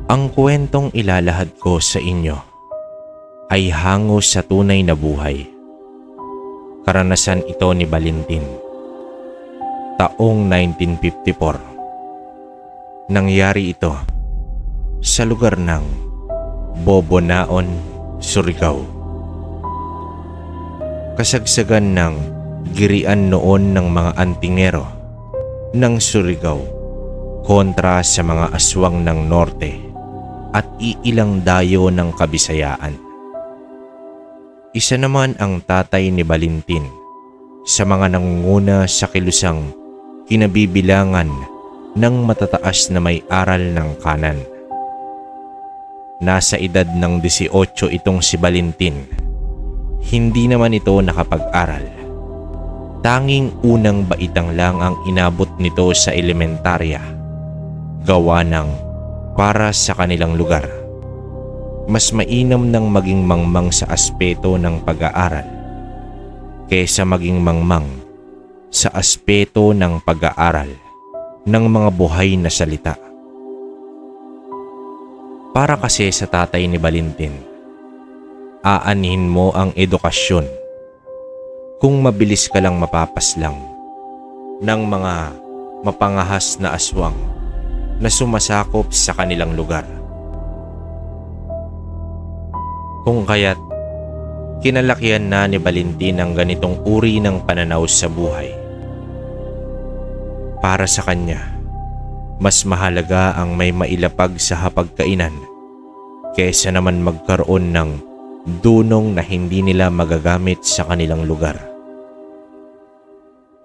Ang kwentong ilalahad ko sa inyo ay hango sa tunay na buhay. Karanasan ito ni Valentin. Taong 1954. Nangyari ito sa lugar ng Bobonaon, Surigao. Kasagsagan ng girian noon ng mga antingero ng Surigao kontra sa mga aswang ng norte at iilang dayo ng Kabisayaan. Isa naman ang tatay ni Valentin sa mga nangunguna sa kilusang kinabibilangan ng matataas na may aral ng kanan. Nasa edad ng 18 itong si Valentin. Hindi naman ito nakapag-aral. Tanging unang baitang lang ang inabot nito sa elementarya. Gawa ng para sa kanilang lugar. Mas mainam ng maging mangmang sa aspeto ng pag-aaral kaysa maging mangmang sa aspeto ng pag-aaral ng mga buhay na salita. Para kasi sa tatay ni Valentin, aanhin mo ang edukasyon kung mabilis ka lang mapapaslang ng mga mapangahas na aswang na sumasakop sa kanilang lugar. Kung kaya't kinalakihan na ni Valentin ang ganitong uri ng pananaw sa buhay. Para sa kanya, mas mahalaga ang may mailapag sa hapagkainan kaysa naman magkaroon ng dunong na hindi nila magagamit sa kanilang lugar.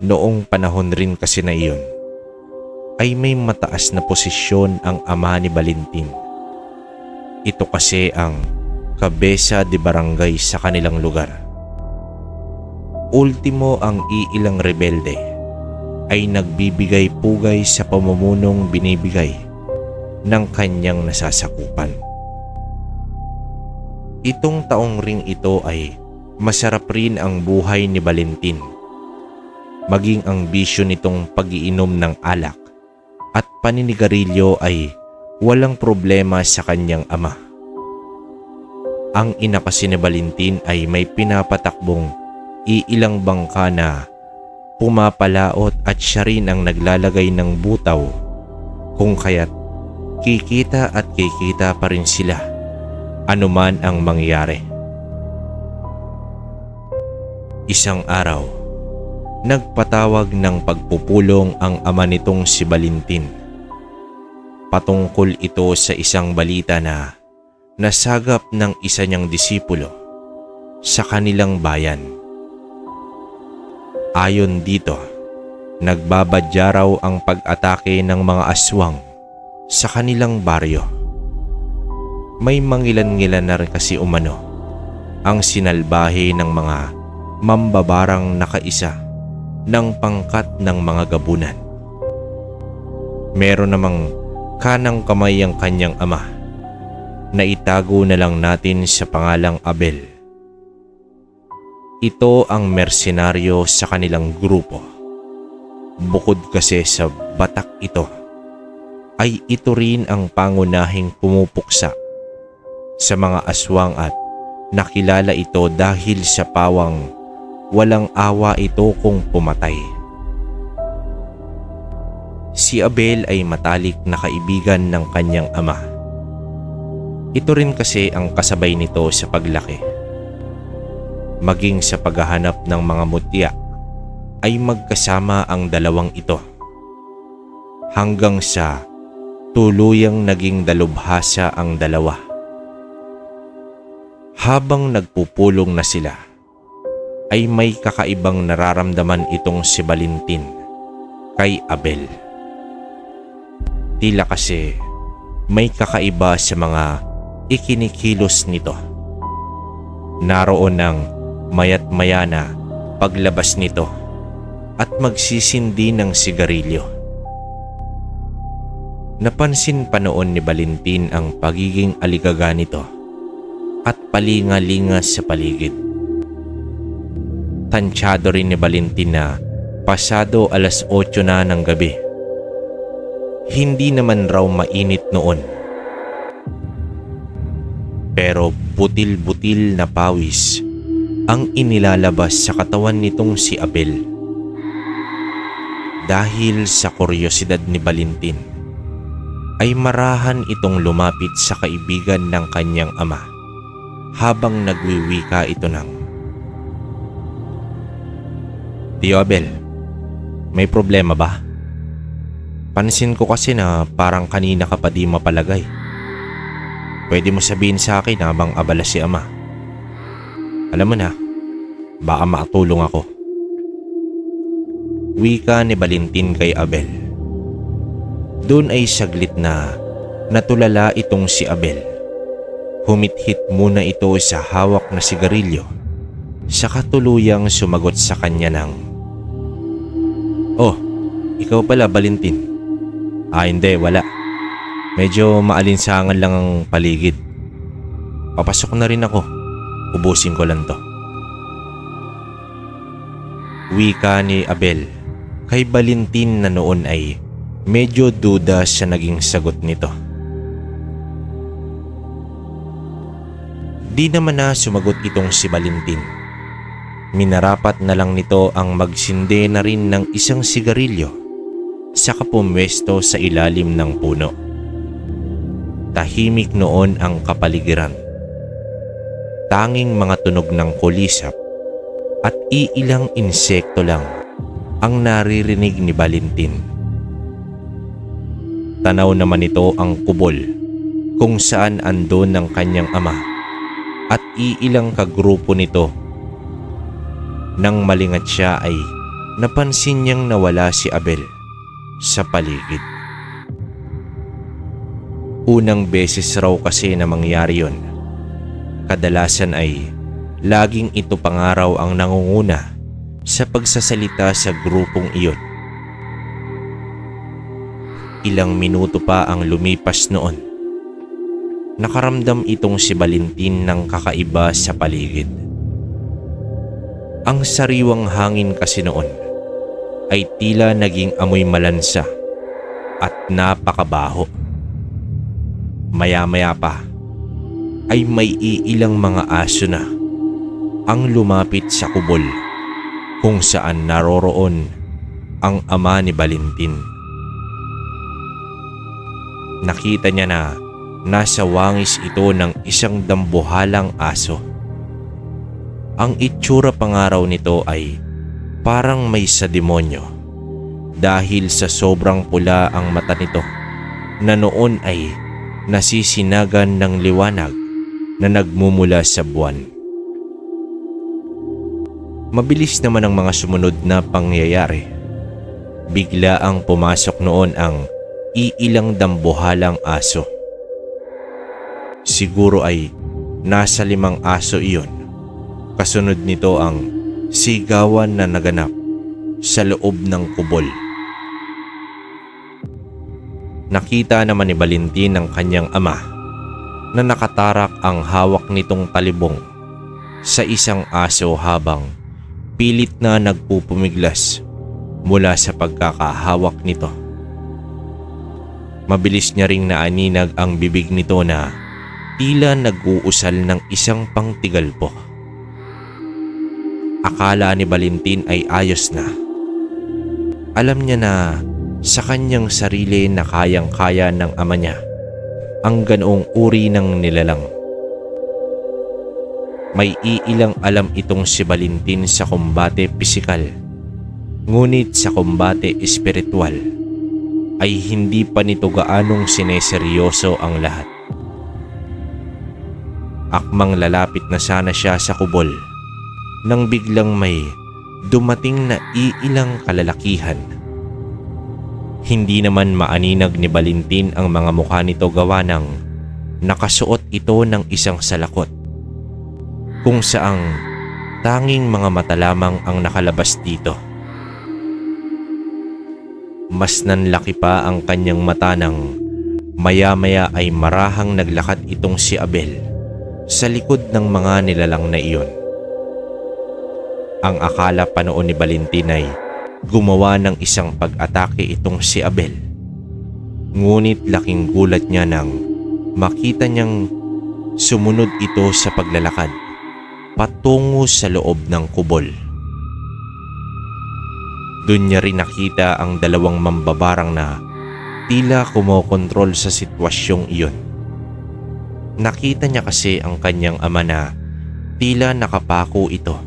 Noong panahon rin kasi na iyon, ay may mataas na posisyon ang ama ni Valentin. Ito kasi ang kabesa de barangay sa kanilang lugar. Ultimo ang iilang rebelde ay nagbibigay pugay sa pamamunong binibigay ng kanyang nasasakupan. Itong taong ring ito ay masarap rin ang buhay ni Valentin. Maging ang bisyo nitong pag-iinom ng alak at paninigarilyo ay walang problema sa kanyang ama. Ang ina kasi ni Valentin ay may pinapatakbong iilang bangka na pumapalaot at siya rin ang naglalagay ng butaw, kung kaya't kikita at kikita pa rin sila anuman ang mangyari. Isang araw, nagpatawag ng pagpupulong ang ama nitong si Valentin. Patungkol ito sa isang balita na nasagap ng isa niyang disipulo sa kanilang bayan. Ayon dito, nagbabadya raw ang pag-atake ng mga aswang sa kanilang baryo. May mangilan-ngilan na rin kasi umano ang sinalbahe ng mga mambabarang nakaisa ng pangkat ng mga gabunan. Meron namang kanang kamay ang kanyang ama na itago na lang natin sa pangalang Abel. Ito ang mersenaryo sa kanilang grupo. Bukod kasi sa batak ito, ay ito rin ang pangunahing pumupuksa sa mga aswang at nakilala ito dahil sa pawang walang awa ito kung pumatay. Si Abel ay matalik na kaibigan ng kanyang ama. Ito rin kasi ang kasabay nito sa paglaki. Maging sa paghahanap ng mga mutya ay magkasama ang dalawang ito. Hanggang sa tuluyang naging dalubhasa ang dalawa. Habang nagpupulong na sila, ay may kakaibang nararamdaman itong si Valentin kay Abel. Tila kasi may kakaiba sa mga ikinikilos nito. Naroon ng mayat maya na paglabas nito at magsisindi ng sigarilyo. Napansin pa noon ni Valentin ang pagiging aligaga nito at palinga-linga sa paligid. Tansyado rin ni Valentin na pasado 8:00 na ng gabi. Hindi naman raw mainit noon Pero butil-butil na pawis ang inilalabas sa katawan nitong si Abel. Dahil sa kuryosidad ni Valentin, ay marahan itong lumapit sa kaibigan ng kanyang ama habang nagwiwika ito ng, "Tio Abel, may problema ba? Pansin ko kasi na parang kanina ka pa di mapalagay. Pwede mo sabihin sa akin habang abala si ama. Alam mo na, baka makatulong ako." Wika ni Valentin kay Abel. Doon ay saglit na natulala itong si Abel. Humithit muna ito sa hawak na sigarilyo, saka tuluyang sumagot sa kanya ng, "Oh, ikaw pala Valentin." Hindi, wala. Medyo maalinsangan lang ang paligid. Papasok na rin ako. Ubusin ko lang to." Wika ni Abel kay Valentin na noon ay medyo duda sa naging sagot nito. Di naman na sumagot itong si Valentin. Minarapat na lang nito ang magsindi na rin ng isang sigarilyo saka pumwesto sa ilalim ng puno. Tahimik noon ang kapaligiran. Tanging mga tunog ng kulisap at iilang insekto lang ang naririnig ni Valentin. Tanaw naman ito ang kubol kung saan andon ng kanyang ama at iilang kagrupo nito. Nang malingat siya ay napansin niyang nawala si Abel sa paligid. Unang beses raw kasi na mangyari yon. Kadalasan ay laging ito pangaraw ang nangunguna sa pagsasalita sa grupong iyon. Ilang minuto pa ang lumipas noon. Nakaramdam itong si Valentin ng kakaiba sa paligid. Ang sariwang hangin kasi noon ay tila naging amoy malansa at napakabaho. Maya-maya pa ay may iilang mga aso na ang lumapit sa kubol kung saan naroroon ang ama ni Valentin. Nakita niya na nasa wangis ito ng isang dambuhalang aso. Ang itsura pangaraw nito ay parang may sa demonyo dahil sa sobrang pula ang mata nito na noon ay nasisinagan ng liwanag na nagmumula sa buwan. Mabilis naman ang mga sumunod na pangyayari. Bigla ang pumasok noon ang iilang dambuhalang aso. Siguro ay nasa 5 aso iyon. Kasunod nito ang sigawan na naganap sa loob ng kubol. Nakita naman ni Valentin ang kanyang ama na nakatarak ang hawak nitong talibong sa isang aso habang pilit na nagpupumiglas mula sa pagkakahawak nito. Mabilis niya ring naaninag ang bibig nito na tila nag-uusal ng isang pangtigalpo. Akala ni Valentin ay ayos na. Alam niya na sa kanyang sarili na kayang-kaya ng ama niya ang ganoong uri ng nilalang. May iilang alam itong si Valentin sa kumbate pisikal, ngunit sa kumbate espiritual ay hindi pa nito gaanong sineseryoso ang lahat. Akmang lalapit na sana siya sa kubol nang biglang may dumating na iilang kalalakihan. Hindi naman maaninag ni Valentin ang mga mukha nito gawa ng nakasuot ito ng isang salakot kung saang tanging mga mata lamang ang nakalabas dito. Mas nanlaki pa ang kanyang mata nang maya-maya ay marahang naglakad itong si Abel sa likod ng mga nilalang na iyon. Ang akala pa noon ni Valentin ay gumawa ng isang pag-atake itong si Abel. Ngunit laking gulat niya nang makita niyang sumunod ito sa paglalakad patungo sa loob ng kubol. Doon niya rin nakita ang dalawang mambabarang na tila kumokontrol sa sitwasyong iyon. Nakita niya kasi ang kanyang ama na tila nakapako ito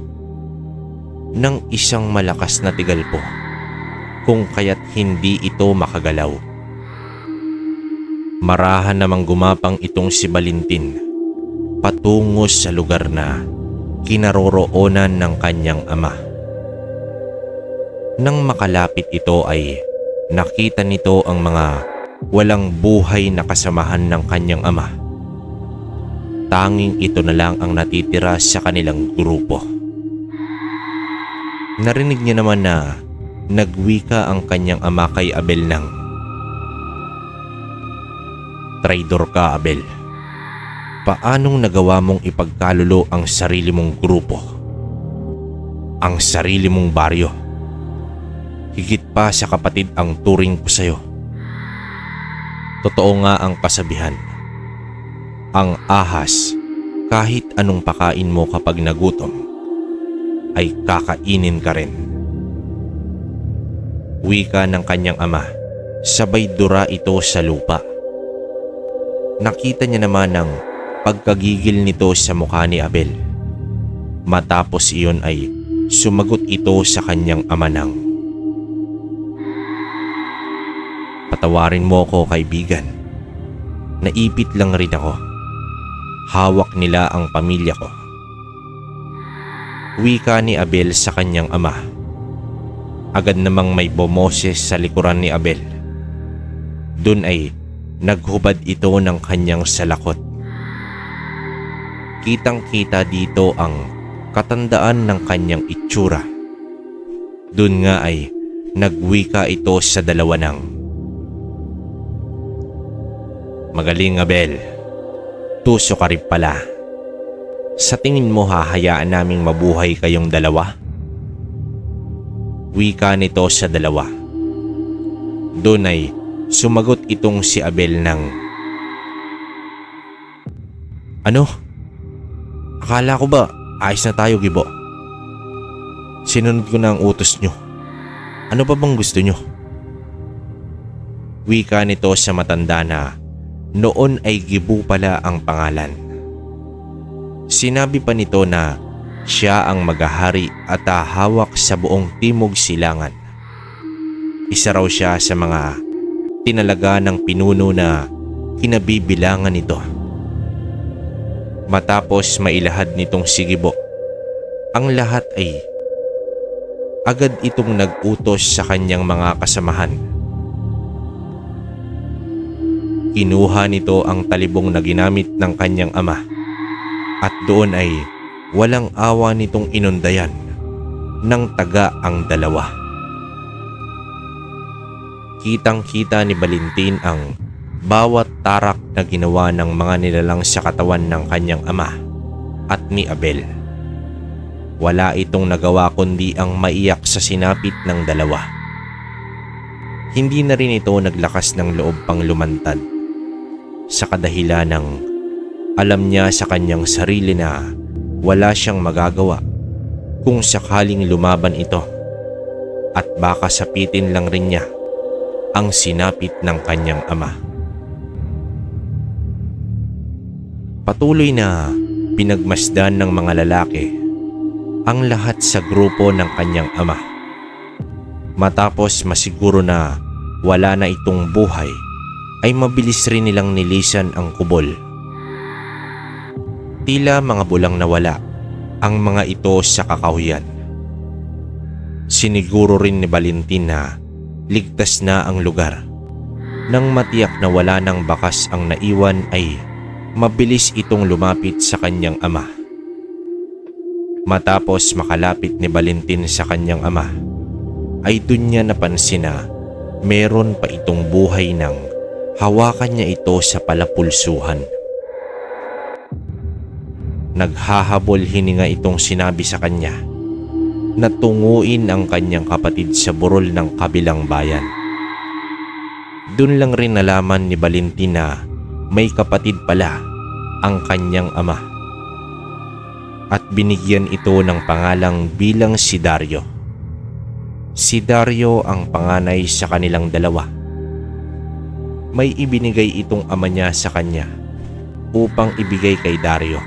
ng isang malakas na tigalpo kung kaya't hindi ito makagalaw. Marahan namang gumapang itong si Valentin patungo sa lugar na kinaroroonan ng kanyang ama. Nang makalapit ito ay nakita nito ang mga walang buhay na kasamahan ng kanyang ama. Tanging ito na lang ang natitira sa kanilang grupo. Narinig niya naman na nagwika ang kanyang ama kay Abel ng, "Traidor ka, Abel. Paanong nagawa mong ipagkalulo ang sarili mong grupo? Ang sarili mong baryo? Higit pa sa kapatid ang turing ko sa'yo. Totoo nga ang kasabihan. Ang ahas, kahit anong pakain mo kapag nagutom, ay kakainin ka rin." Wika ng kanyang ama, sabay dura ito sa lupa. Nakita niya naman ang pagkagigil nito sa mukha ni Abel. Matapos iyon ay sumagot ito sa kanyang ama ng, "Patawarin mo ko, kaibigan. Naipit lang rin ako. Hawak nila ang pamilya ko." Wika ni Abel sa kanyang ama. Agad namang may bumoses sa likuran ni Abel. Doon ay naghubad ito ng kanyang salakot. Kitang-kita dito ang katandaan ng kanyang itsura. Doon nga ay nagwika ito sa dalawa ng, "Magaling, Abel. Tuso ka rin pala. Sa tingin mo hahayaan naming mabuhay kayong dalawa?" Wika nito sa dalawa. Doon ay sumagot itong si Abel ng, "Ano? Akala ko ba ayos na tayo, Gibo? Sinunod ko na ang utos nyo. Ano pa bang gusto nyo?" Wika nito sa matanda na noon ay Gibo pala ang pangalan. Sinabi pa nito na siya ang maghahari at hahawak sa buong Timog Silangan. Isa raw siya sa mga tinalaga ng pinuno na kinabibilangan nito. Matapos mailahad nitong si Gibo, ang lahat ay agad itong nag-utos sa kanyang mga kasamahan. Kinuha nito ang talibong na ginamit ng kanyang ama at doon ay walang awa nitong inundayan ng taga ang dalawa. Kitang-kita ni Valentin ang bawat tarak na ginawa ng mga nilalang sa katawan ng kanyang ama at ni Abel. Wala itong nagawa kundi ang maiyak sa sinapit ng dalawa. Hindi na rin ito naglakas ng loob pang lumantad sa kadahilan ng alam niya sa kanyang sarili na wala siyang magagawa kung sakaling lumaban ito at baka sapitin lang rin niya ang sinapit ng kanyang ama. Patuloy na pinagmasdan ng mga lalaki ang lahat sa grupo ng kanyang ama. Matapos masiguro na wala na itong buhay, ay mabilis rin nilang nilisan ang kubol. Tila mga bulang nawala ang mga ito sa kakahuyan. Siniguro rin ni Valentin na ligtas na ang lugar. Nang matiyak na wala ng bakas ang naiwan ay mabilis itong lumapit sa kanyang ama. Matapos makalapit ni Valentin sa kanyang ama, ay dun niya napansin na meron pa itong buhay nang hawakan niya ito sa palapulsuhan. Naghahabol hininga itong sinabi sa kanya na tunguin ang kanyang kapatid sa burol ng kabilang bayan. Doon lang rin nalaman ni Valentin na may kapatid pala ang kanyang ama at binigyan ito ng pangalang bilang si Dario. Si Dario ang panganay sa kanilang dalawa. May ibinigay itong ama niya sa kanya upang ibigay kay Dario.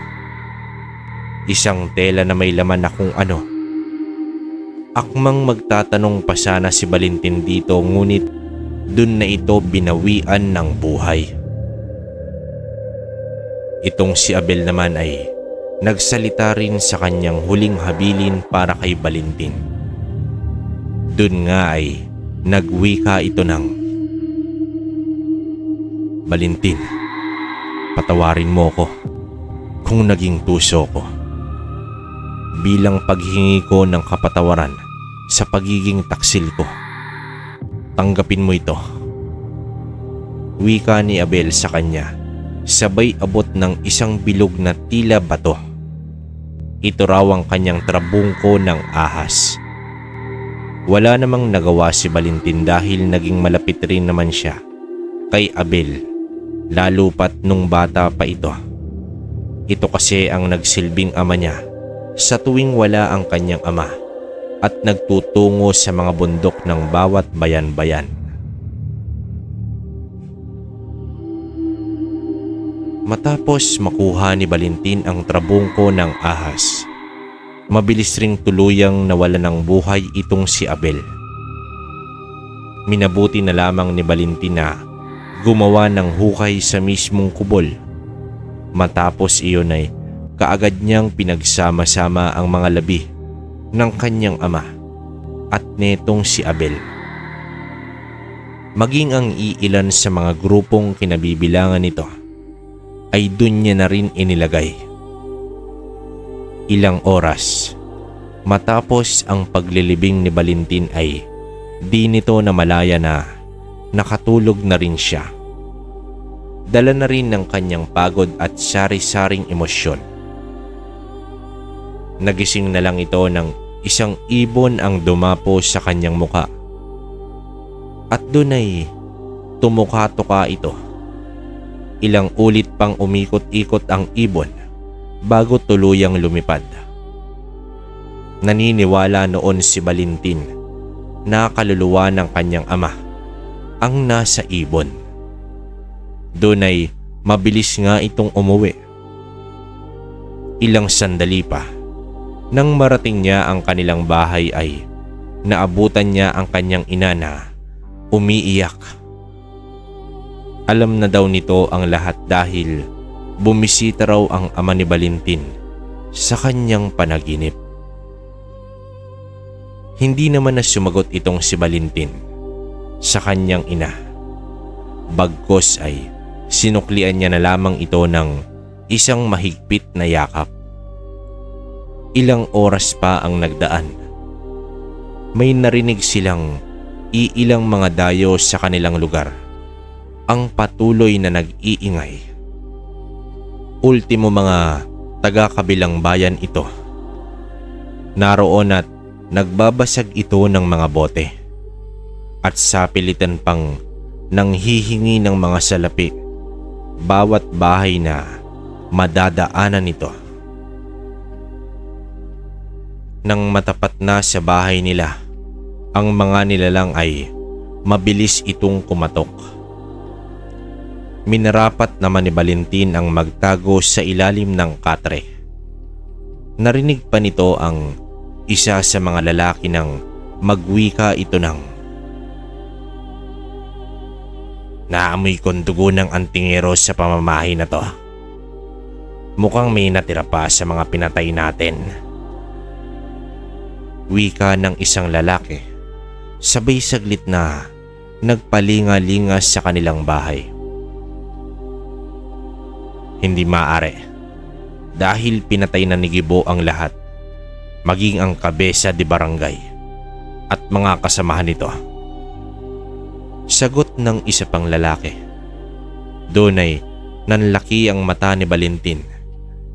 Isang tela na may laman na kung ano. Akmang magtatanong pa sana si Valentin dito, ngunit dun na ito binawian ng buhay. Itong si Abel naman ay nagsalita rin sa kanyang huling habilin para kay Valentin. Dun nga ay nagwika ito ng, "Valentin, patawarin mo ko kung naging tuso ko. Bilang paghingi ko ng kapatawaran sa pagiging taksil ko, tanggapin mo ito." Wika ni Abel sa kanya, sabay abot ng isang bilog na tila bato. Ito raw ang kanyang trabungko ng ahas. Wala namang nagawa si Valentin dahil naging malapit rin naman siya kay Abel, lalo pat nung bata pa ito. Ito kasi ang nagsilbing ama niya sa tuwing wala ang kanyang ama at nagtutungo sa mga bundok ng bawat bayan-bayan. Matapos makuha ni Valentin ang trabungko ng ahas, mabilis ring tuluyang nawala ng buhay itong si Abel. Minabuti na lamang ni Valentin na gumawa ng hukay sa mismong kubol. Matapos iyon ay kaagad niyang pinagsama-sama ang mga labi ng kanyang ama at netong si Abel. Maging ang iilan sa mga grupong kinabibilangan nito ay dun niya na rin inilagay. Ilang oras matapos ang paglilibing ni Valentin ay di nito namalaya na nakatulog na rin siya. Dala na rin ng kanyang pagod at sari-saring emosyon. Nagising na lang ito ng isang ibon ang dumapo sa kanyang muka. At dun ay tumuka-tuka ito. Ilang ulit pang umikot-ikot ang ibon bago tuluyang lumipad. Naniniwala noon si Valentin na kaluluwa ng kanyang ama ang nasa ibon. Doon ay mabilis nga itong umuwi. Ilang sandali pa, nang marating niya ang kanilang bahay ay naabutan niya ang kanyang ina na umiiyak. Alam na daw nito ang lahat dahil bumisita raw ang ama ni Valentin sa kanyang panaginip. Hindi naman na sumagot itong si Valentin sa kanyang ina. Bagkos ay sinuklian niya na lamang ito ng isang mahigpit na yakap. Ilang oras pa ang nagdaan. May narinig silang iilang mga dayo sa kanilang lugar. Ang patuloy na nag-iingay. Ultimo mga taga-kabilang bayan ito. Naroon at nagbabasag ito ng mga bote. At sa pilitan pang nanghihingi ng mga salapi bawat bahay na madadaanan nito. Nang matapat na sa bahay nila, ang mga nilalang ay mabilis itong kumatok. Minarapat naman ni Valentin ang magtago sa ilalim ng katre. Narinig pa nito ang isa sa mga lalaki nang magwika ito ng, "Naamoy kong dugo ng antingero sa pamamahay na to. Mukhang may natira pa sa mga pinatay natin." Wika ng isang lalaki, sabay saglit na nagpalinga-linga sa kanilang bahay. Hindi maaari dahil pinatay na ni Gibo ang lahat, maging ang kabesa de barangay at mga kasamahan nito. Sagot ng isa pang lalaki. Doon ay nanlaki ang mata ni Valentin.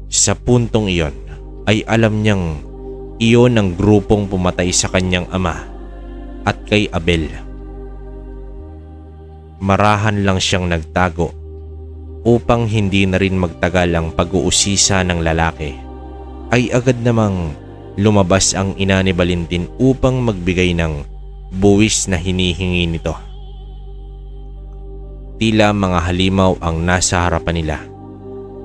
Sa puntong iyon ay alam niyang iyon ang grupong pumatay sa kanyang ama at kay Abel. Marahan lang siyang nagtago upang hindi na rin magtagal ang pag-uusisa ng lalaki, ay agad namang lumabas ang ina ni Valentin upang magbigay ng buwis na hinihingi nito. Tila mga halimaw ang nasa harapan nila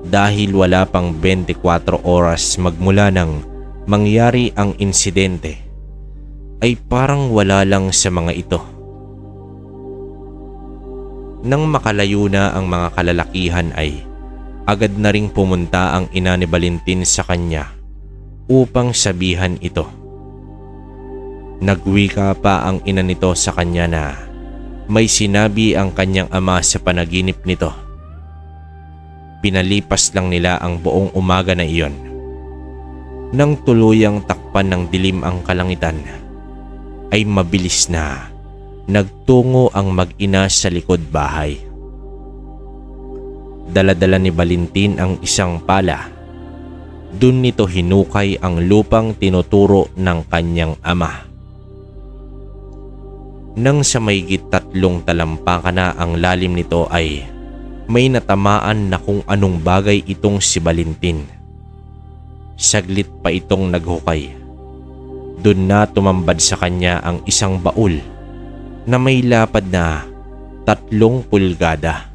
dahil wala pang 24 oras magmula nang mangyari ang insidente, ay parang wala lang sa mga ito. Nang makalayo na ang mga kalalakihan ay agad na ring pumunta ang ina ni Valentin sa kanya upang sabihan ito. Nagwika pa ang ina nito sa kanya na may sinabi ang kanyang ama sa panaginip nito. Pinalipas lang nila ang buong umaga na iyon. Nang tuluyang takpan ng dilim ang kalangitan, ay mabilis na nagtungo ang mag-ina sa likod bahay. Dala-dala ni Valentin ang isang pala. Dun nito hinukay ang lupang tinuturo ng kanyang ama. Nang sa mahigit 3 talampakan na ang lalim nito ay may natamaan na kung anong bagay itong si Valentin. Saglit pa itong naghukay. Dun na tumambad sa kanya ang isang baul na may lapad na 3 pulgada.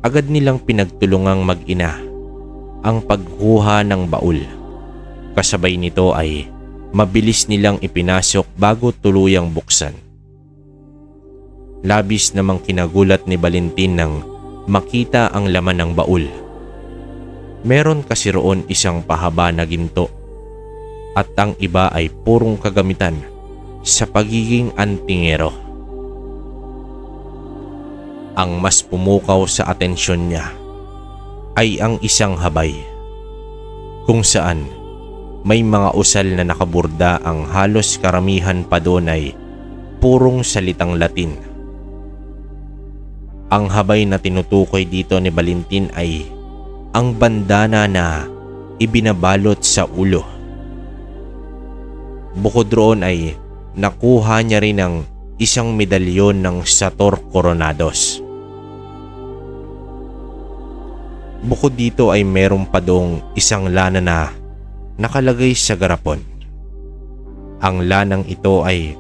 Agad nilang pinagtulungang mag-ina ang pagkuha ng baul. Kasabay nito ay mabilis nilang ipinasok bago tuluyang buksan. Labis namang kinagulat ni Valentin nang makita ang laman ng baul. Meron kasi roon isang pahaba na ginto at ang iba ay purong kagamitan sa pagiging antingero. Ang mas pumukaw sa atensyon niya ay ang isang habay kung saan may mga usal na nakaburda. Ang halos karamihan pa doon ay purong salitang Latin. Ang habay na tinutukoy dito ni Valentin ay ang bandana na ibinabalot sa ulo. Bukod roon ay nakuha niya rin ang isang medalyon ng Sator Coronados. Bukod dito ay meron pa doong isang lana na nakalagay sa garapon. Ang lanang ito ay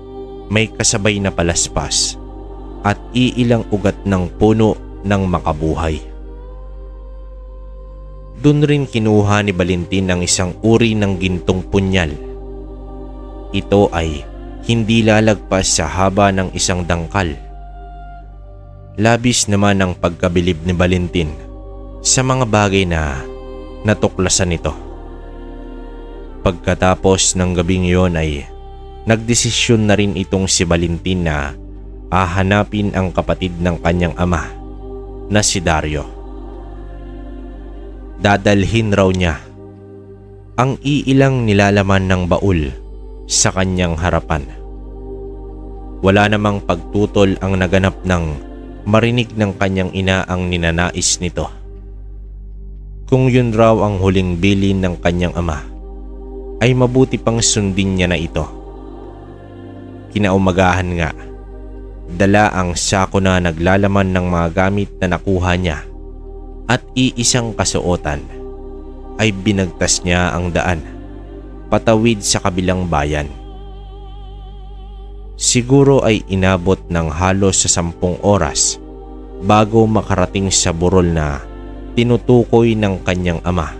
may kasabay na palaspas at iilang ugat ng puno ng makabuhay. Doon rin kinuha ni Valentin ang isang uri ng gintong punyal. Ito ay hindi lalagpas sa haba ng isang dangkal. Labis naman ang pagkabilib ni Valentin sa mga bagay na natuklasan nito. Pagkatapos ng gabing iyon ay nagdesisyon na rin itong si Valentin na hahanapin ang kapatid ng kanyang ama na si Dario. Dadalhin raw niya ang iilang nilalaman ng baul sa kanyang harapan. Wala namang pagtutol ang naganap nang marinig ng kanyang ina ang ninanais nito. Kung yun raw ang huling bilin ng kanyang ama, ay mabuti pang sundin niya na ito. Kinaumagahan nga, dala ang sako na naglalaman ng mga gamit na nakuha niya at iisang kasuotan ay binagtas niya ang daan patawid sa kabilang bayan. Siguro ay inabot ng halos sa 10 oras bago makarating sa burol na tinutukoy ng kanyang ama.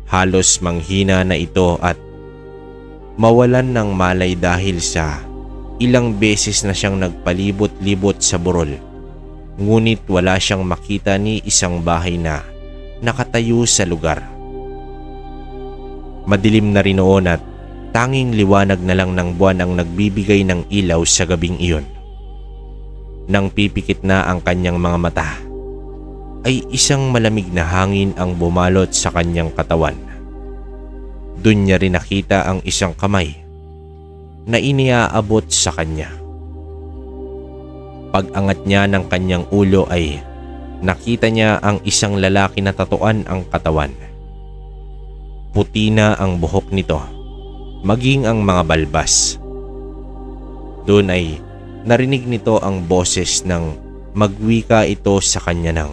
Halos manghina na ito at mawalan ng malay dahil sa ilang beses na siyang nagpalibot-libot sa burol, ngunit wala siyang makita ni isang bahay na nakatayo sa lugar. Madilim na rin noon at tanging liwanag na lang ng buwan ang nagbibigay ng ilaw sa gabing iyon. Nang pipikit na ang kanyang mga mata, ay isang malamig na hangin ang bumalot sa kanyang katawan. Doon niya rin nakita ang isang kamay na iniaabot sa kanya. Pag-angat niya ng kanyang ulo ay nakita niya ang isang lalaki na tatuan ang katawan. Puti na ang buhok nito, maging ang mga balbas. Doon ay narinig nito ang boses ng magwika ito sa kanya ng,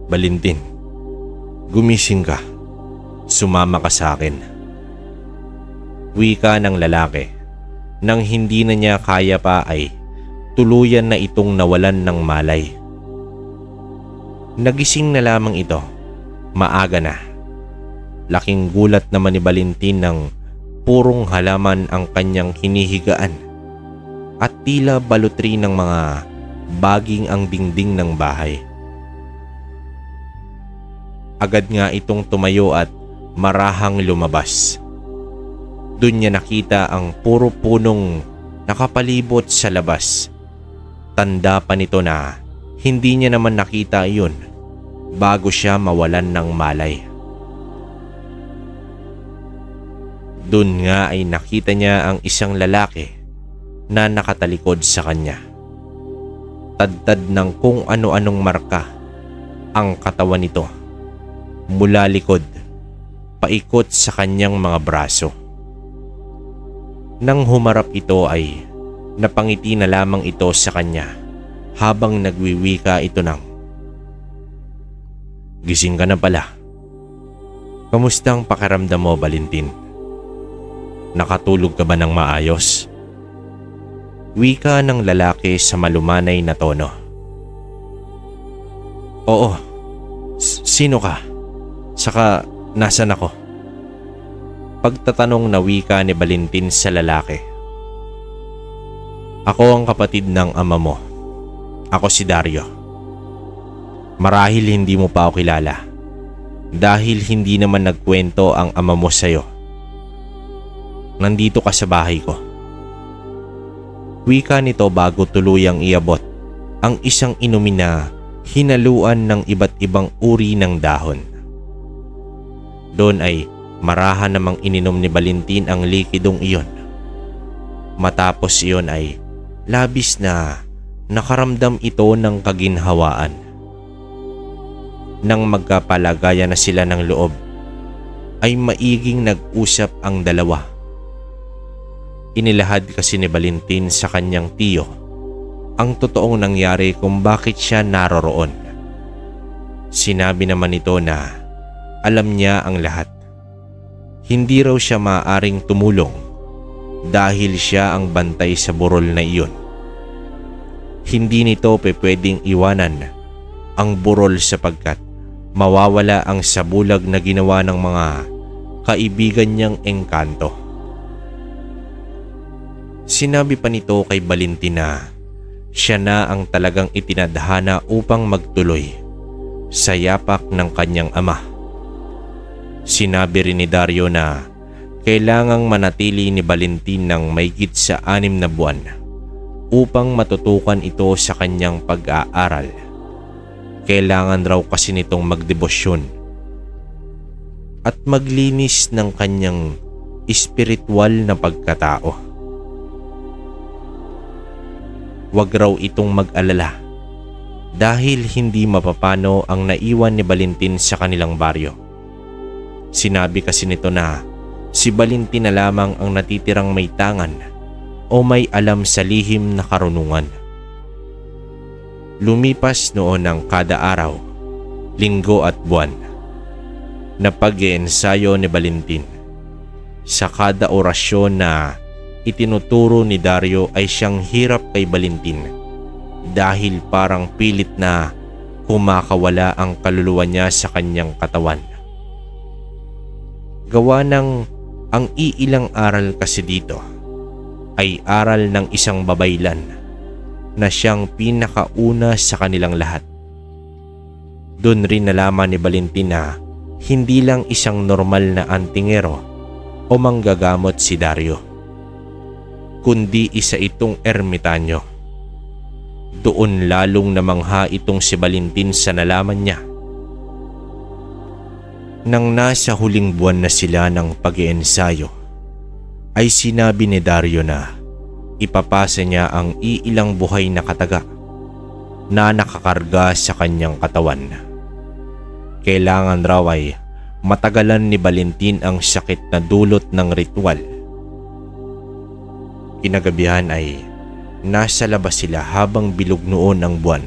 "Balintin, gumising ka. Sumama ka sa akin." Wika ng lalaki. Nang hindi na niya kaya pa ay tuluyan na itong nawalan ng malay. Nagising na lamang ito. Maaga na. Laking gulat naman ni Valentin ng purong halaman ang kanyang hinihigaan at tila balutri ng mga baging ang dingding ng bahay. Agad nga itong tumayo at marahang lumabas. Doon niya nakita ang puro punong nakapalibot sa labas. Tanda pa nito na hindi niya naman nakita iyon bago siya mawalan ng malay. Doon nga ay nakita niya ang isang lalaki na nakatalikod sa kanya. Tadtad ng kung ano-anong marka ang katawan nito mula likod paikot sa kanyang mga braso. Nang humarap ito ay napangiti na lamang ito sa kanya habang nagwiwika ito ng, "Gising ka na pala. Kamusta ang pakiramdam mo, Valentin? Nakatulog ka ba ng maayos?" Wika ng lalaki sa malumanay na tono. "Oo. Sino ka? Saka nasan ako?" Pagtatanong na wika ni Valentin sa lalaki. "Ako ang kapatid ng ama mo. Ako si Dario. Marahil hindi mo pa ako kilala dahil hindi naman nagkwento ang ama mo sa'yo. Nandito ka sa bahay ko." Wika nito bago tuluyang iabot ang isang inumin na hinaluan ng iba't ibang uri ng dahon. Doon ay marahan namang ininom ni Valentin ang likidong iyon. Matapos iyon ay labis na nakaramdam ito ng kaginhawaan. Nang magkapalagayan na sila ng loob, ay maiging nag-usap ang dalawa. Inilahad kasi ni Valentin sa kanyang tiyo ang totoong nangyari kung bakit siya naroroon. Sinabi naman ito na alam niya ang lahat. Hindi raw siya maaaring tumulong dahil siya ang bantay sa burol na iyon. Hindi nito pwedeng iwanan ang burol sapagkat mawawala ang sabulag na ginawa ng mga kaibigan niyang engkanto. Sinabi pa nito kay Valentin na siya na ang talagang itinadhana upang magtuloy sa yapak ng kanyang ama. Sinabi rin ni Dario na kailangang manatili ni Valentin ng mahigit sa 6 na buwan upang matutukan ito sa kanyang pag-aaral. Kailangan raw kasi nitong magdebosyon at maglinis ng kanyang espiritual na pagkatao. Huwag raw itong mag-alala dahil hindi mapapano ang naiwan ni Valentin sa kanilang baryo. Sinabi kasi nito na si Valentin na lamang ang natitirang may tangan o may alam sa lihim na karunungan. Lumipas noon ang kada araw, linggo at buwan na pag-iensayo ni Valentin. Sa kada orasyon na itinuturo ni Dario ay siyang hirap kay Valentin dahil parang pilit na kumakawala ang kaluluwa niya sa kanyang katawan. Gawa ng ang iilang aral kasi dito ay aral ng isang babaylan na siyang pinakauna sa kanilang lahat. Doon rin nalaman ni Valentin na hindi lang isang normal na antingero o manggagamot si Dario, kundi isa itong ermitanyo. Doon lalong namangha itong si Valentin sa nalaman niya. Nang nasa huling buwan na sila ng pag-iensayo, ay sinabi ni Dario na ipapasa niya ang iilang buhay na kataga na nakakarga sa kanyang katawan. Kailangan raw ay matagalan ni Valentin ang sakit na dulot ng ritual. Kinagabihan ay nasa labas sila habang bilog noon ang buwan,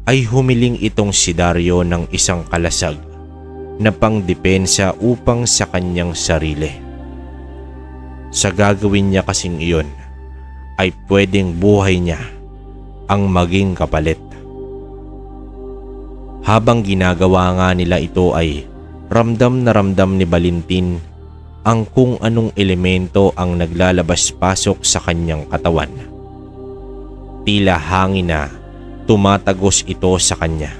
ay humiling itong si Dario ng isang kalasag na pangdepensa upang sa kanyang sarili. Sa gagawin niya kasing iyon, ay pwedeng buhay niya ang maging kapalit. Habang ginagawa nga nila ito ay ramdam na ramdam ni Valentin ang kung anong elemento ang naglalabas-pasok sa kanyang katawan. Tila hangin na tumatagos ito sa kanya.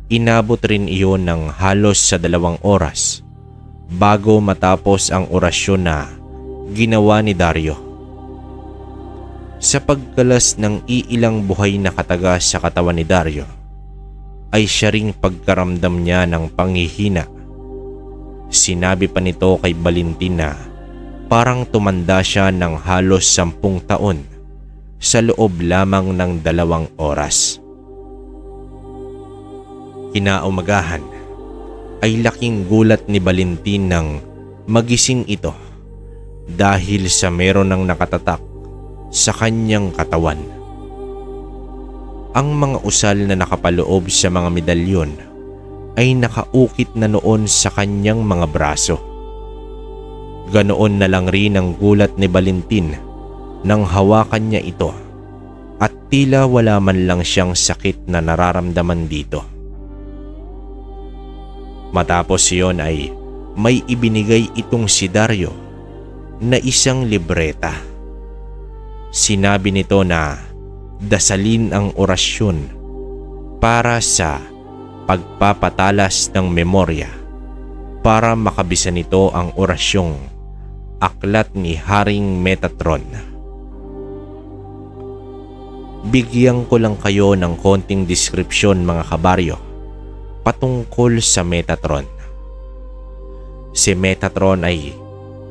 Inabot rin iyon ng halos sa 2 oras bago matapos ang orasyon na ginawa ni Dario. Sa pagkalas ng iilang buhay na kataga sa katawan ni Dario, ay siya ring pagkaramdam niya ng panghihina. Sinabi pa nito kay Valentin na parang tumanda siya ng halos 10 taon sa loob lamang ng 2 oras. Kinaumagahan ay laking gulat ni Valentin nang magising ito dahil sa meron ng nakatatak sa kanyang katawan. Ang mga usal na nakapaloob sa mga medalyon ay nakaukit na noon sa kanyang mga braso. Ganoon na lang rin ang gulat ni Valentin nang hawakan niya ito at tila wala man lang siyang sakit na nararamdaman dito. Matapos iyon ay may ibinigay itong si Dario na isang libreta. Sinabi nito na dasalin ang orasyon para sa pagpapatalas ng memorya para makabisa nito ang orasyong Aklat ni Haring Metatron. Bigyan ko lang kayo ng konting deskripsyon mga kabaryo patungkol sa Metatron. Si Metatron ay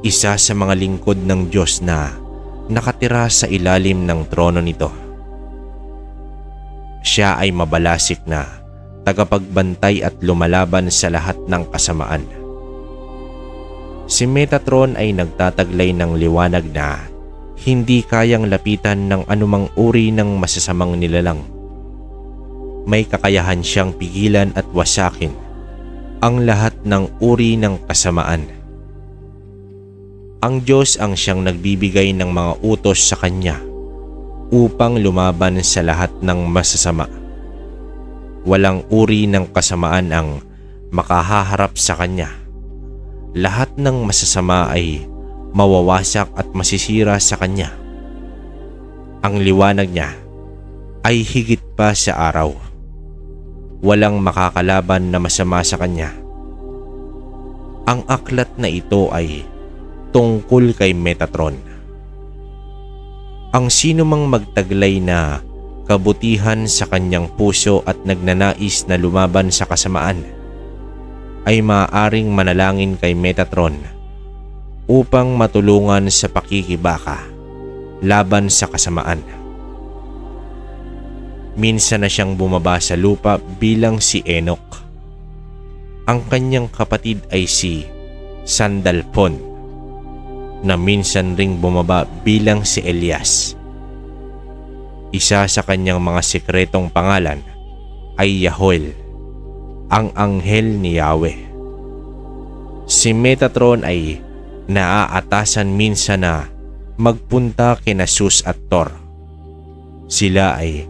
isa sa mga lingkod ng Diyos na nakatira sa ilalim ng trono nito. Siya ay mabalasik na tagapagbantay at lumalaban sa lahat ng kasamaan. Si Metatron ay nagtataglay ng liwanag na hindi kayang lapitan ng anumang uri ng masasamang nilalang. May kakayahan siyang pigilan at wasakin ang lahat ng uri ng kasamaan. Ang Diyos ang siyang nagbibigay ng mga utos sa kanya upang lumaban sa lahat ng masasama. Walang uri ng kasamaan ang makahaharap sa kanya. Lahat ng masasama ay mawawasak at masisira sa kanya. Ang liwanag niya ay higit pa sa araw. Walang makakalaban na masama sa kanya. Ang aklat na ito ay tungkol kay Metatron. Ang sino mang magtaglay na kabutihan sa kanyang puso at nagnanais na lumaban sa kasamaan ay maaaring manalangin kay Metatron upang matulungan sa pakikibaka laban sa kasamaan. Minsan na siyang bumaba sa lupa bilang si Enoch. Ang kanyang kapatid ay si Sandalphon na minsan ring bumaba bilang si Elias. Isa sa kanyang mga sikretong pangalan ay Yahuel, ang anghel ni Yahweh. Si Metatron ay naaatasan minsan na magpunta kina Zeus at Thor. Sila ay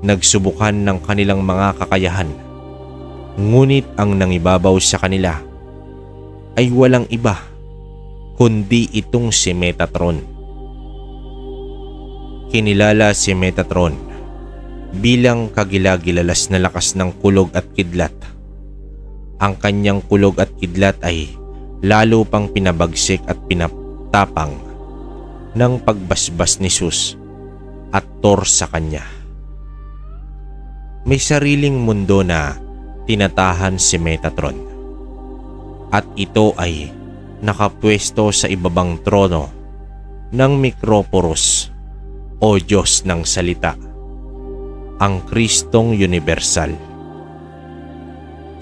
nagsubukan ng kanilang mga kakayahan, ngunit ang nangibabaw sa kanila ay walang iba kundi itong si Metatron. Kinilala si Metatron bilang kagilagilalas na lakas ng kulog at kidlat. Ang kanyang kulog at kidlat ay lalo pang pinabagsik at pinatapang ng pagbasbas ni Zeus at Thor sa kanya. May sariling mundo na tinatahan si Metatron at ito ay nakapwesto sa ibabang trono ng Microporus o Diyos ng Salita, ang Kristong Universal.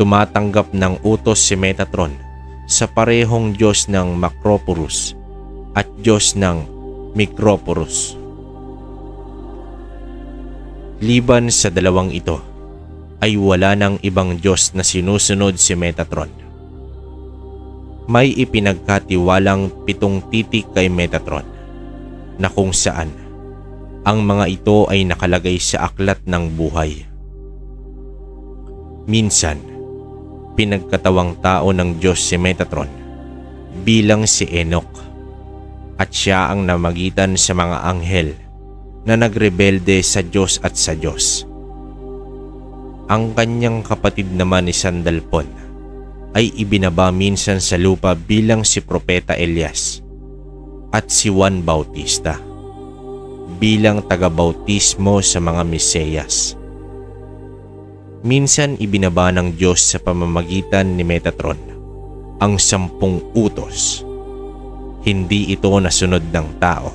Tumatanggap ng utos si Metatron sa parehong Diyos ng Macroporus at Diyos ng Microporus. Liban sa dalawang ito, ay wala nang ibang Diyos na sinusunod si Metatron. May ipinagkatiwalang 7 titik kay Metatron na kung saan ang mga ito ay nakalagay sa aklat ng buhay. Minsan, pinagkatawang tao ng Diyos si Metatron bilang si Enoch at siya ang namagitan sa mga anghel na nagrebelde sa Diyos at sa Diyos. Ang kanyang kapatid naman ni Sandalphon ay ibinaba minsan sa lupa bilang si Propeta Elias at si Juan Bautista bilang tagabautismo sa mga Mesiyas. Minsan ibinaba ng Diyos sa pamamagitan ni Metatron ang 10 utos. Hindi ito nasunod ng tao.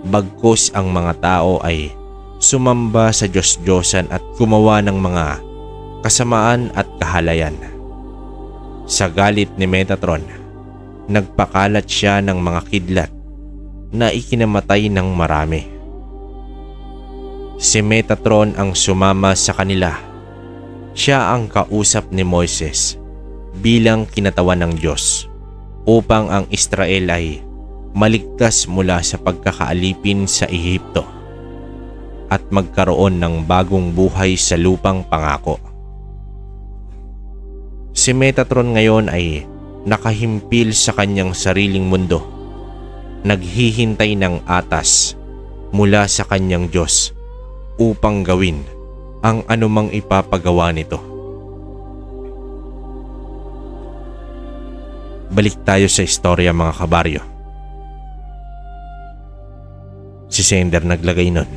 Bagkus ang mga tao ay sumamba sa Diyos-Diyosan at gumawa ng mga kasamaan at kahalayan. Sa galit ni Metatron, nagpakalat siya ng mga kidlat na ikinamatay ng marami. Si Metatron ang sumama sa kanila. Siya ang kausap ni Moises bilang kinatawan ng Diyos upang ang Israel ay maligtas mula sa pagkakaalipin sa Ehipto at magkaroon ng bagong buhay sa lupang pangako. Si Metatron ngayon ay nakahimpil sa kanyang sariling mundo, naghihintay ng atas mula sa kanyang Diyos upang gawin ang anumang ipapagawa nito. Balik tayo sa istorya mga kabaryo. Si sender naglagay nun.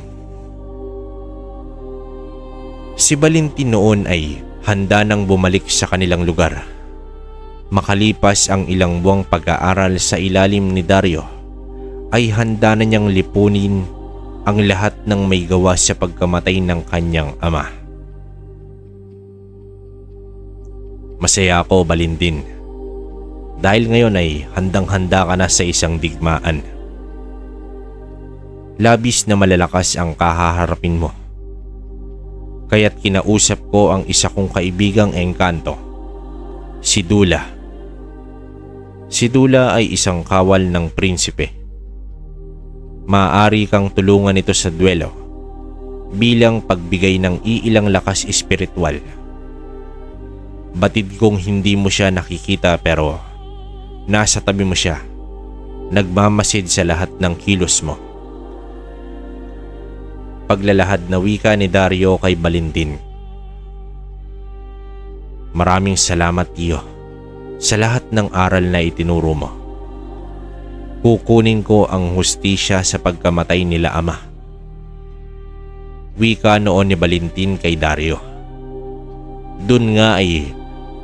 Si Valentin noon ay handa nang bumalik sa kanilang lugar. Makalipas ang ilang buwang pag-aaral sa ilalim ni Dario, ay handa na niyang lipunin ang lahat ng may gawa sa pagkamatay ng kanyang ama. Masaya ako, Valentin, dahil ngayon ay handang-handa ka na sa isang digmaan. Labis na malalakas ang kahaharapin mo. Kaya't kinausap ko ang isa kong kaibigang engkanto, si Dula. Si Dula ay isang kawal ng prinsipe. Maaari kang tulungan ito sa duelo bilang pagbigay ng iilang lakas espiritual. Batid kong hindi mo siya nakikita pero nasa tabi mo siya, nagmamasid sa lahat ng kilos mo. Paglalahad na wika ni Dario kay Valentin. Maraming salamat, Tiyo, sa lahat ng aral na itinuro mo. Kukunin ko ang hustisya sa pagkamatay nila ama. Wika noon ni Valentin kay Dario. Dun nga ay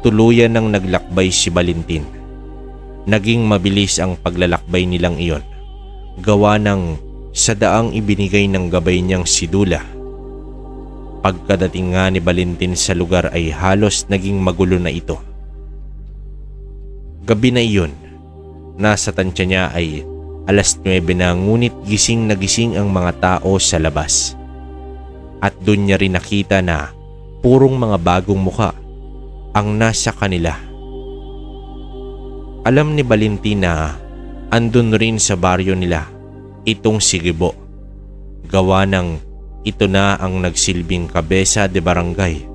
tuluyan ng naglakbay si Valentin. Naging mabilis ang paglalakbay nilang iyon, gawa ng sa daang ibinigay ng gabay niyang si Dula. Pagkadating nga ni Valentin sa lugar ay halos naging magulo na ito. Gabi na iyon, nasa tansya niya ay 9:00 na, ngunit gising na gising ang mga tao sa labas. At doon niya rin nakita na purong mga bagong muka ang nasa kanila. Alam ni Valentin na andun rin sa baryo nila itong si Gibo, gawa ng ito na ang nagsilbing kabesa de barangay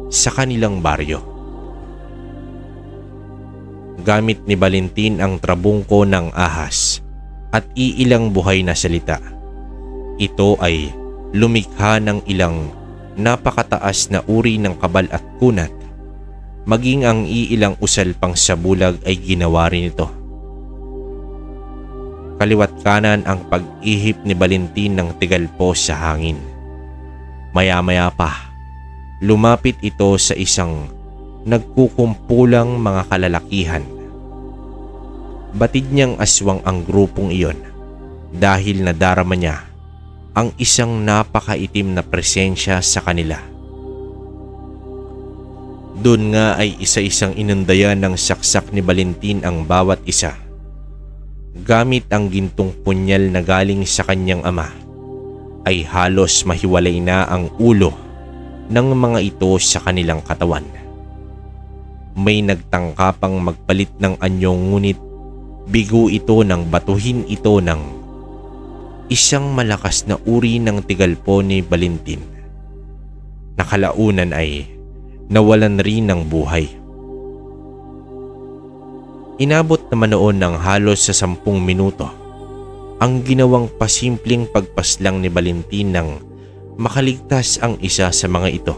sa kanilang baryo. Gamit ni Valentin ang trabungko ng ahas at iilang buhay na salita. Ito ay lumikha ng ilang napakataas na uri ng kabal at kunat, maging ang iilang usal pang sa bulag ay ginawa rin ito. Kaliwat kanan ang pag-ihip ni Valentin ng tigalpo sa hangin. Maya-maya pa, lumapit ito sa isang nagkukumpulang mga kalalakihan. Batid niyang aswang ang grupong iyon dahil nadarama niya ang isang napakaitim na presensya sa kanila. Doon nga ay isa-isang inundayan ng saksak ni Valentin ang bawat isa. Gamit ang gintong punyal na galing sa kanyang ama, ay halos mahiwalay na ang ulo ng mga ito sa kanilang katawan. May nagtangka pang magpalit ng anyo ngunit bigo ito nang batuhin ito ng isang malakas na uri ng tigalpo ni Valentin. Nakalaunan ay nawalan rin ng buhay. Inabot naman noon ng halos sa 10 minuto ang ginawang pasimpleng pagpaslang ni Valentin nang makaligtas ang isa sa mga ito.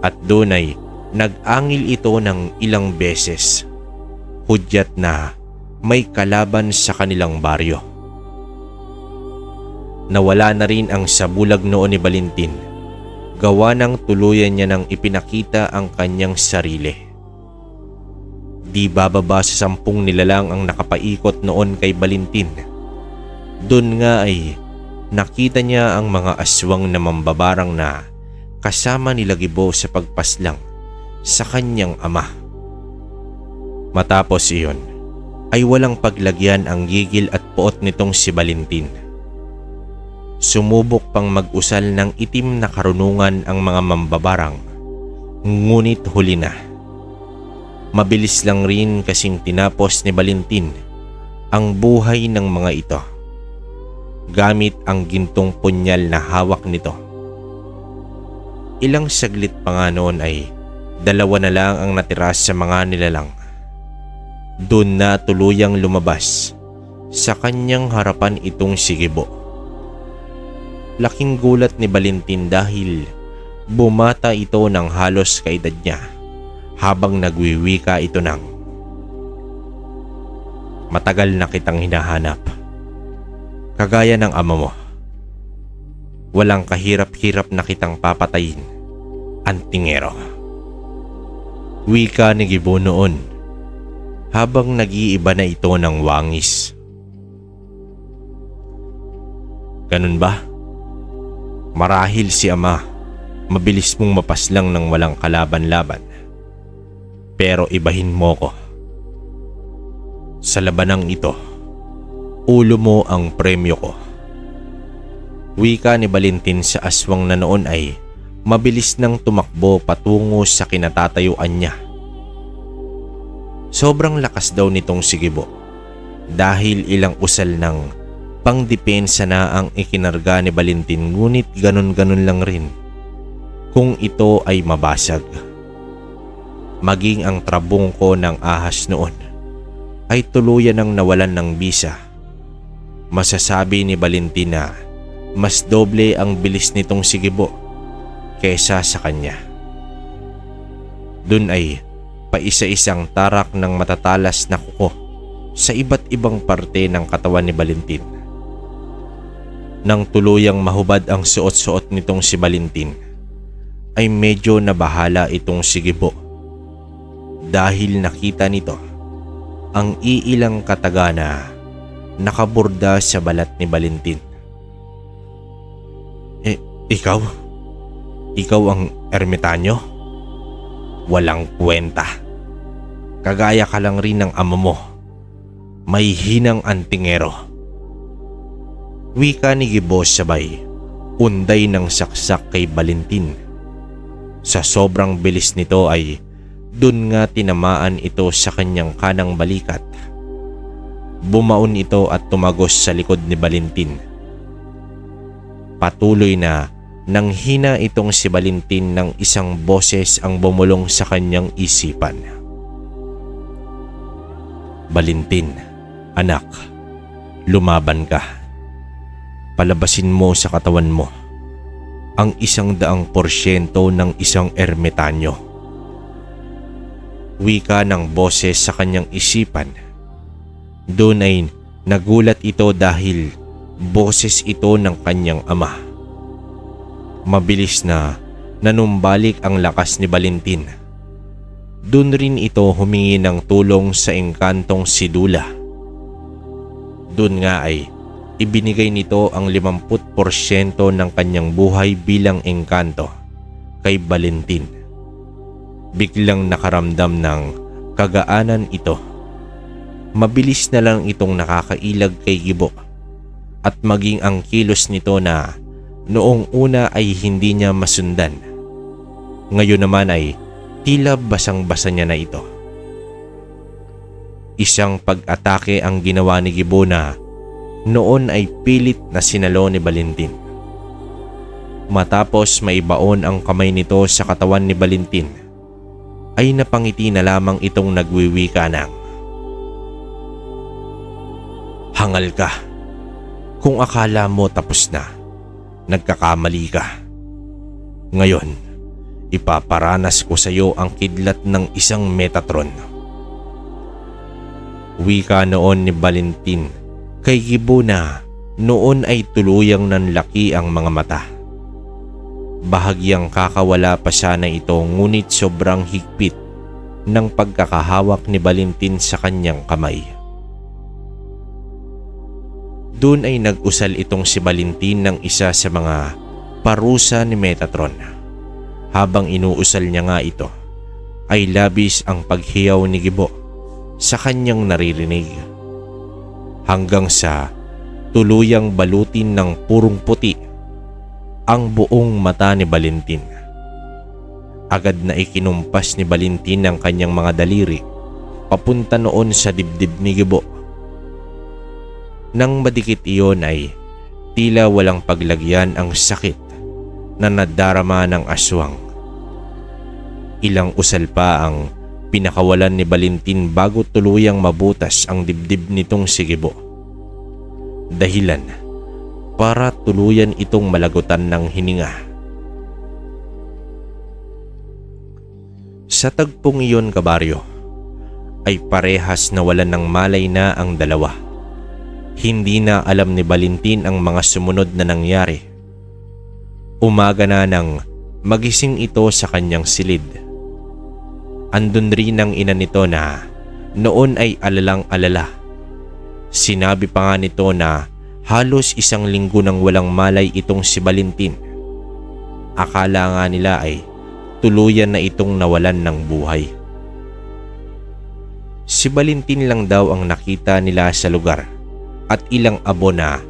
At doon ay nag-angil ito ng ilang beses, hudyat na may kalaban sa kanilang baryo. Nawala na rin ang sabulag noon ni Valentin, gawa ng tuluyan niya nang ipinakita ang kanyang sarili. Di bababa sa 10 nilalang ang nakapaikot noon kay Valentin. Doon nga ay nakita niya ang mga aswang na mambabarang na kasama nila Gibo sa pagpaslang sa kanyang ama. Matapos iyon ay walang paglagyan ang gigil at puot nitong si Valentin. Sumubok pang mag-usal ng itim na karunungan ang mga mambabarang, ngunit huli na. Mabilis lang rin kasing tinapos ni Valentin ang buhay ng mga ito gamit ang gintong punyal na hawak nito. Ilang saglit pa nga noon ay 2 na lang ang natira sa mga nilalang. Doon na tuluyang lumabas sa kanyang harapan itong si Gibo. Laking gulat ni Valentin dahil bumata ito ng halos kaedad niya habang nagwiwika ito ng, "Matagal na kitang hinahanap. Kagaya ng ama mo. Walang kahirap-hirap na kitang papatayin, antingero." Wika ni Gibo noon habang nag-iiba na ito ng wangis. "Ganun ba? Marahil si ama, mabilis mong mapaslang ng walang kalaban-laban. Pero ibahin mo ko. Sa labanang ito, ulo mo ang premyo ko." Wika ni Valentin sa aswang na noon ay mabilis nang tumakbo patungo sa kinatatayuan niya. Sobrang lakas daw nitong si Gibo dahil ilang usal ng pangdepensa na ang ikinarga ni Valentin, ngunit ganun-ganun lang rin kung ito ay mabasag. Maging ang trabungko ng ahas noon ay tuluyan ng nawalan ng bisa. Masasabi ni Valentin na mas doble ang bilis nitong si Gibo kesa sa kanya. Doon ay paisa-isang tarak ng matatalas na kuko sa iba't ibang parte ng katawan ni Valentin. Nang tuluyang mahubad ang suot-suot nitong si Valentin, ay medyo nabahala itong si Gibo dahil nakita nito ang iilang kataga na nakaburda sa balat ni Valentin. Ikaw? Ikaw ang ermitanyo? Walang kwenta. Kagaya ka lang rin ng ama mo. May hinang antingero." Wika ni Gibo sabay unday ng saksak kay Valentin. Sa sobrang bilis nito ay dun nga tinamaan ito sa kanyang kanang balikat. Bumaon ito at tumagos sa likod ni Valentin. Patuloy na nanghina itong si Valentin ng isang boses ang bumulong sa kanyang isipan. "Valentin, anak, lumaban ka. Palabasin mo sa katawan mo ang 100% ng isang ermitanyo." Wika ng boses sa kanyang isipan. Doon ay nagulat ito dahil boses ito ng kanyang ama. Mabilis na nanumbalik ang lakas ni Valentin. Doon rin ito humingi ng tulong sa engkantong si Dula. Doon nga ay ibinigay nito ang 50% ng kanyang buhay bilang engkanto kay Valentin. Biglang nakaramdam ng kagaanan ito. Mabilis na lang itong nakakailag kay Gibo at maging ang kilos nito na Noong una ay hindi niya masundan. Ngayon naman ay tila basang-basa niya na ito. Isang pag-atake ang ginawa ni Gibo na noon ay pilit na sinalo ni Valentin. Matapos maibaon ang kamay nito sa katawan ni Valentin, ay napangiti na lamang itong nagwiwika ng, "Hangal ka. Kung akala mo tapos na, nagkakamali ka. Ngayon, ipaparanas ko sa iyo ang kidlat ng isang Metatron." Wika noon ni Valentin kay Gibo na noon ay tuluyang nanlaki ang mga mata. Bahagyang kakawala pa sana ito ngunit sobrang higpit ng pagkakahawak ni Valentin sa kanyang kamay. Doon ay nag-usal itong si Valentin ng isa sa mga parusa ni Metatron. Habang inuusal niya nga ito, ay labis ang paghiyaw ni Gibo sa kanyang naririnig. Hanggang sa tuluyang balutin ng purong puti ang buong mata ni Valentin. Agad na ikinumpas ni Valentin ang kanyang mga daliri papunta noon sa dibdib ni Gibo. Nang madikit iyon ay tila walang paglagyan ang sakit na nadarama ng aswang. Ilang usal pa ang pinakawalan ni Valentin bago tuluyang mabutas ang dibdib nitong si Gibo. Dahilan para tuluyan itong malagutan ng hininga. Sa tagpong iyon, kabaryo, ay parehas nawalan ng malay na ang dalawa. Hindi na alam ni Valentin ang mga sumunod na nangyari. Umaga na nang magising ito sa kanyang silid. Andun rin ang ina nito na noon ay alalang-alala. Sinabi pa nga nito na halos isang linggo nang walang malay itong si Valentin. Akala nga nila ay tuluyan na itong nawalan ng buhay. Si Valentin lang daw ang nakita nila sa lugar at ilang abo na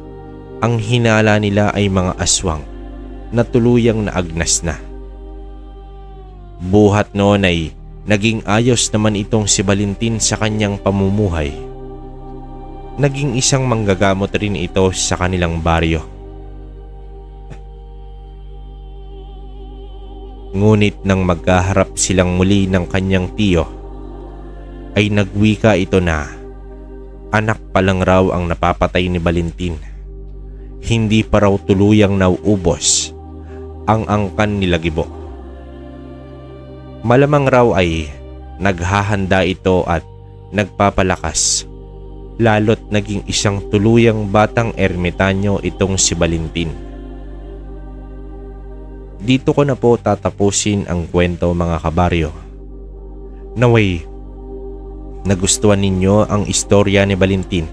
ang hinala nila ay mga aswang na tuluyang naagnas na. Buhat noon ay naging ayos naman itong si Valentin sa kanyang pamumuhay. Naging isang manggagamot rin ito sa kanilang baryo. Ngunit nang magkaharap silang muli ng kanyang tiyo, ay nagwika ito na anak pa lang raw ang napapatay ni Valentin. Hindi pa raw tuluyang nauubos ang angkan nila Gibo. Malamang raw ay naghahanda ito at nagpapalakas. Lalo't naging isang tuluyang batang ermitanyo itong si Valentin. Dito ko na po tatapusin ang kwento, mga kabaryo. Naway nagustuhan ninyo ang istorya ni Valentin